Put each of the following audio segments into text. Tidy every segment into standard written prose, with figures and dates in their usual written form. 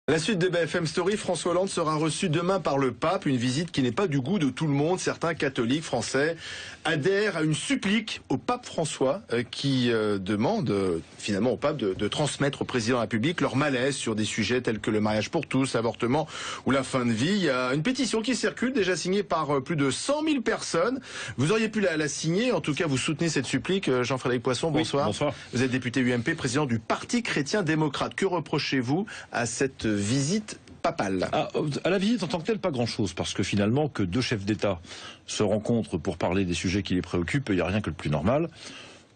La suite de BFM Story, François Hollande sera reçu demain par le pape, une visite qui n'est pas du goût de tout le monde. Certains catholiques français adhèrent à une supplique au pape François qui demande finalement au pape de transmettre au président de la République leur malaise sur des sujets tels que le mariage pour tous, l'avortement ou la fin de vie. Il y a une pétition qui circule, déjà signée par plus de 100 000 personnes. Vous auriez pu la signer, en tout cas vous soutenez cette supplique. Jean-Frédéric Poisson, bonsoir. Oui, bonsoir. Vous êtes député UMP, président du Parti chrétien-démocrate. Que reprochez-vous à cette visite papale? À la visite en tant que telle, pas grand-chose, parce que finalement, que deux chefs d'État se rencontrent pour parler des sujets qui les préoccupent, il n'y a rien que le plus normal.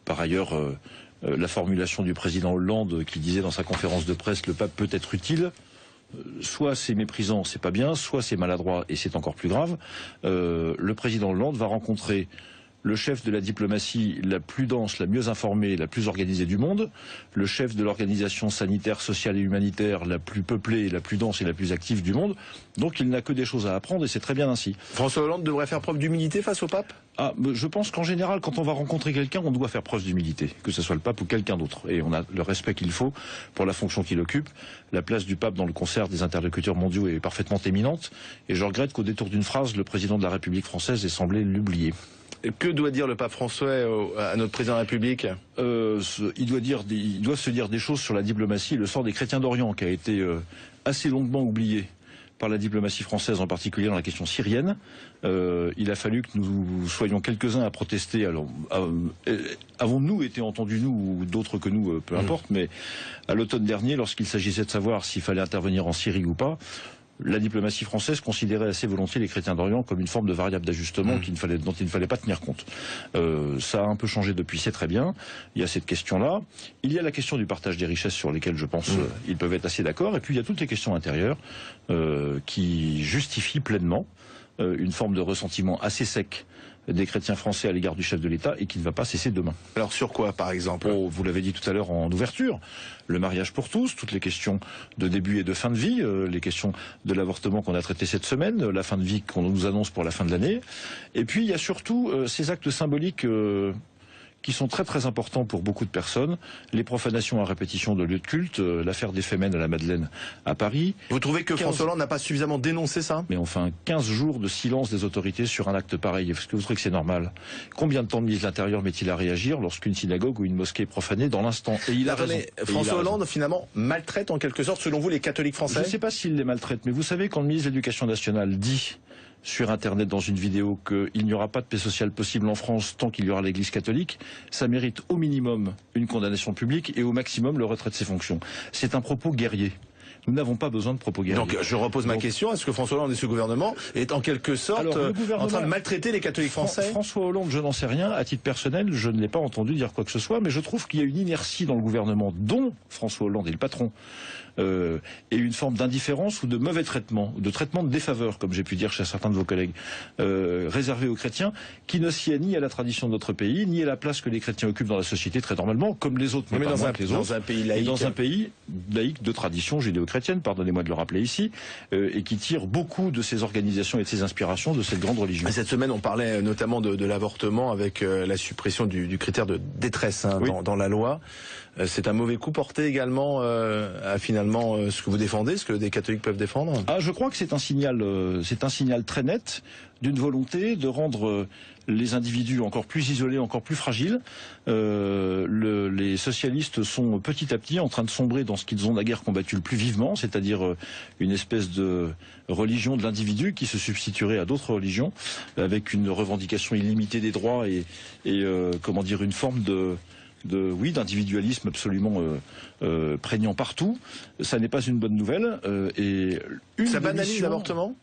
Par ailleurs, la formulation du président Hollande qui disait dans sa conférence de presse « le pape peut être utile », soit c'est méprisant, c'est pas bien, soit c'est maladroit et c'est encore plus grave. Le président Hollande va rencontrer le chef de la diplomatie la plus dense, la mieux informée, la plus organisée du monde, le chef de l'organisation sanitaire, sociale et humanitaire la plus peuplée, la plus dense et la plus active du monde. Donc il n'a que des choses à apprendre et c'est très bien ainsi. François Hollande devrait faire preuve d'humilité face au pape? Je pense qu'en général, quand on va rencontrer quelqu'un, on doit faire preuve d'humilité, que ce soit le pape ou quelqu'un d'autre. Et on a le respect qu'il faut pour la fonction qu'il occupe. La place du pape dans le concert des interlocuteurs mondiaux est parfaitement éminente. Et je regrette qu'au détour d'une phrase, le président de la République française ait semblé l'oublier. Que doit dire le pape François à notre président de la République? Il doit se dire des choses sur la diplomatie et le sort des chrétiens d'Orient, qui a été assez longuement oublié par la diplomatie française, en particulier dans la question syrienne. Il a fallu que nous soyons quelques-uns à protester. Alors, avons-nous été entendus, nous, ou d'autres que nous, peu importe, mais à l'automne dernier, lorsqu'il s'agissait de savoir s'il fallait intervenir en Syrie ou pas, la diplomatie française considérait assez volontiers les chrétiens d'Orient comme une forme de variable d'ajustement dont il ne fallait pas tenir compte. Ça a un peu changé depuis, c'est très bien. Il y a cette question-là. Il y a la question du partage des richesses sur lesquelles je pense ils peuvent être assez d'accord. Et puis il y a toutes les questions intérieures qui justifient pleinement une forme de ressentiment assez sec des chrétiens français à l'égard du chef de l'État et qui ne va pas cesser demain. Alors sur quoi, par exemple? Vous l'avez dit tout à l'heure en ouverture, le mariage pour tous, toutes les questions de début et de fin de vie, les questions de l'avortement qu'on a traité cette semaine, la fin de vie qu'on nous annonce pour la fin de l'année. Et puis il y a surtout ces actes symboliques qui sont très très importants pour beaucoup de personnes, les profanations à répétition de lieux de culte, l'affaire des Femen à la Madeleine à Paris. Vous trouvez que François Hollande n'a pas suffisamment dénoncé ça? Mais enfin, 15 jours de silence des autorités sur un acte pareil, est-ce que vous trouvez que c'est normal? Combien de temps le ministre de l'Intérieur met-il à réagir lorsqu'une synagogue ou une mosquée est profanée dans l'instant? Et il a raison. François Hollande, finalement, maltraite en quelque sorte, selon vous, les catholiques français? Je ne sais pas s'il les maltraite, mais vous savez, quand le ministre de l'Éducation nationale dit sur Internet dans une vidéo qu'il n'y aura pas de paix sociale possible en France tant qu'il y aura l'Église catholique, ça mérite au minimum une condamnation publique et au maximum le retrait de ses fonctions. C'est un propos guerrier. Nous n'avons pas besoin de propos guerriers. Donc je repose ma question, est-ce que François Hollande et ce gouvernement est en quelque sorte en train de maltraiter les catholiques français? François Hollande, je n'en sais rien. À titre personnel, je ne l'ai pas entendu dire quoi que ce soit, mais je trouve qu'il y a une inertie dans le gouvernement dont François Hollande est le patron, et une forme d'indifférence ou de mauvais traitement, de traitement de défaveur, comme j'ai pu dire chez certains de vos collègues, réservé aux chrétiens, qui ne sied ni à la tradition de notre pays, ni à la place que les chrétiens occupent dans la société très normalement, comme les autres, mais dans un pays laïque. Et dans un pays laïque de tradition judéo-chrétienne, pardonnez-moi de le rappeler ici, et qui tire beaucoup de ses organisations et de ses inspirations de cette grande religion. Cette semaine, on parlait notamment de l'avortement avec la suppression du critère de détresse dans la loi. C'est un mauvais coup porté également à finalement ce que vous défendez, ce que des catholiques peuvent défendre? Je crois que c'est un signal très net d'une volonté de rendre les individus encore plus isolés, encore plus fragiles. Les socialistes sont petit à petit en train de sombrer dans ce qu'ils ont naguère combattu le plus vivement, c'est-à-dire une espèce de religion de l'individu qui se substituerait à d'autres religions, avec une revendication illimitée des droits et comment dire, une forme d'individualisme absolument prégnant partout. Ça n'est pas une bonne nouvelle. Ça banalise l'avortement?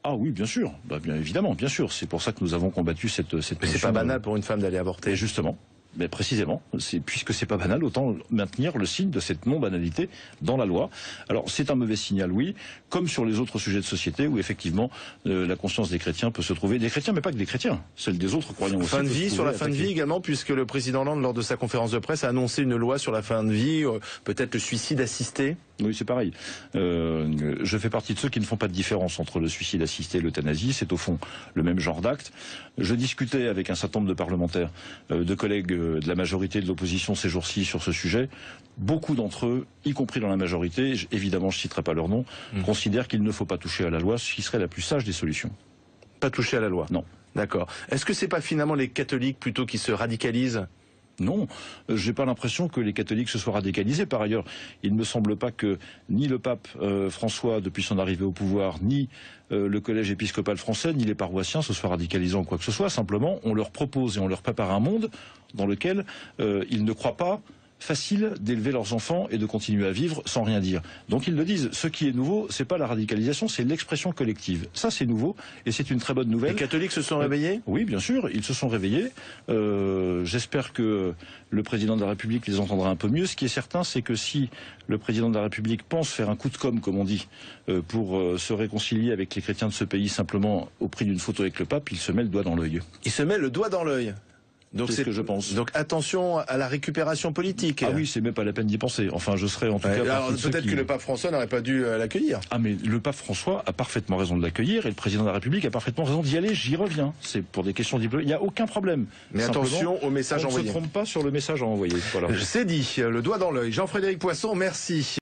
Ah oui, bien sûr. Bien évidemment, bien sûr. C'est pour ça que nous avons combattu cette Mais c'est pas banal pour une femme d'aller avorter. Et justement. Mais précisément, puisque c'est pas banal, autant maintenir le signe de cette non-banalité dans la loi. Alors c'est un mauvais signal, oui, comme sur les autres sujets de société où effectivement la conscience des chrétiens peut se trouver, des chrétiens mais pas que des chrétiens, celle des autres croyants aussi. Fin de vie, sur la fin de vie également, puisque le président Hollande lors de sa conférence de presse a annoncé une loi sur la fin de vie, peut-être le suicide assisté. Oui, c'est pareil. Je fais partie de ceux qui ne font pas de différence entre le suicide assisté et l'euthanasie. C'est au fond le même genre d'acte. Je discutais avec un certain nombre de parlementaires, de collègues de la majorité et de l'opposition ces jours-ci sur ce sujet. Beaucoup d'entre eux, y compris dans la majorité, évidemment je ne citerai pas leur nom, considèrent qu'il ne faut pas toucher à la loi, ce qui serait la plus sage des solutions. Pas toucher à la loi? Non. D'accord. Est-ce que c'est pas finalement les catholiques plutôt qui se radicalisent? Non, j'ai pas l'impression que les catholiques se soient radicalisés. Par ailleurs, il ne me semble pas que ni le pape François, depuis son arrivée au pouvoir, ni le collège épiscopal français, ni les paroissiens se soient radicalisés en quoi que ce soit. Simplement, on leur propose et on leur prépare un monde dans lequel ils ne croient pas facile d'élever leurs enfants et de continuer à vivre sans rien dire. Donc ils le disent, ce qui est nouveau, c'est pas la radicalisation, c'est l'expression collective. Ça c'est nouveau et c'est une très bonne nouvelle. Les catholiques se sont réveillés? Oui, bien sûr, ils se sont réveillés. J'espère que le président de la République les entendra un peu mieux. Ce qui est certain, c'est que si le président de la République pense faire un coup de com', comme on dit, pour se réconcilier avec les chrétiens de ce pays simplement au prix d'une photo avec le pape, il se met le doigt dans l'œil. Il se met le doigt dans l'œil. Donc c'est ce que je pense. Donc attention à la récupération politique. Ah oui, c'est même pas la peine d'y penser. Enfin, je serais en tout cas. Alors peut-être que le pape François n'aurait pas dû l'accueillir. Ah mais le pape François a parfaitement raison de l'accueillir et le président de la République a parfaitement raison d'y aller. J'y reviens. C'est pour des questions diplomatiques. Il n'y a aucun problème. Mais simplement, attention au message envoyé. On ne se trompe pas sur le message à envoyer. Voilà. C'est dit. Le doigt dans l'œil. Jean-Frédéric Poisson, merci.